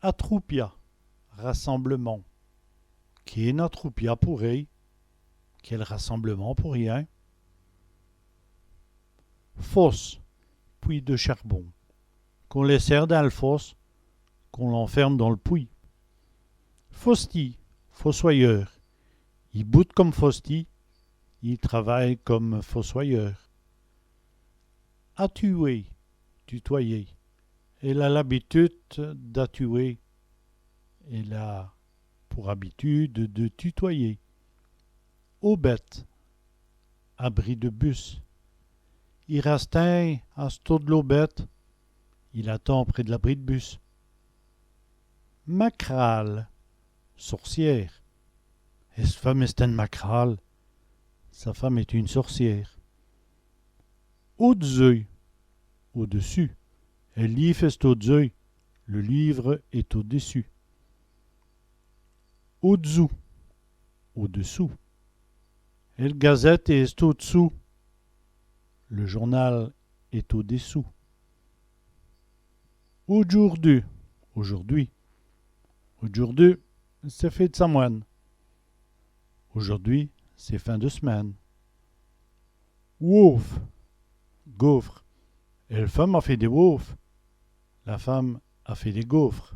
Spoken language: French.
Atroupia, rassemblement. Qui est atroupia pour rien? Quel rassemblement pour rien? Fosse, puits de charbon. Qu'on les serre dans le fosse, qu'on l'enferme dans le puits. Fosti, fossoyeur. Il boute comme Fosti, il travaille comme fossoyeur. Attuer, tutoyer. Elle a l'habitude d'attuer. Elle a pour habitude de tutoyer. Aubette, abri de bus. Il resteint à stade de l'aubette. Il attend près de l'abri de bus. Macrale, sorcière. Et cette femme est une macrale. Sa femme est une sorcière. Au-dessus, au-dessus. Un livre est au-dessus. Le livre est au-dessus. Au-dessous, au-dessous. El gazette est au-dessous. Le journal est au-dessous. Aujourd'hui, aujourd'hui. Aujourd'hui, c'est fête de Samoine. Aujourd'hui, c'est fin de semaine. Wouf, gaufre. Et la femme a fait des woufs. La femme a fait des gaufres.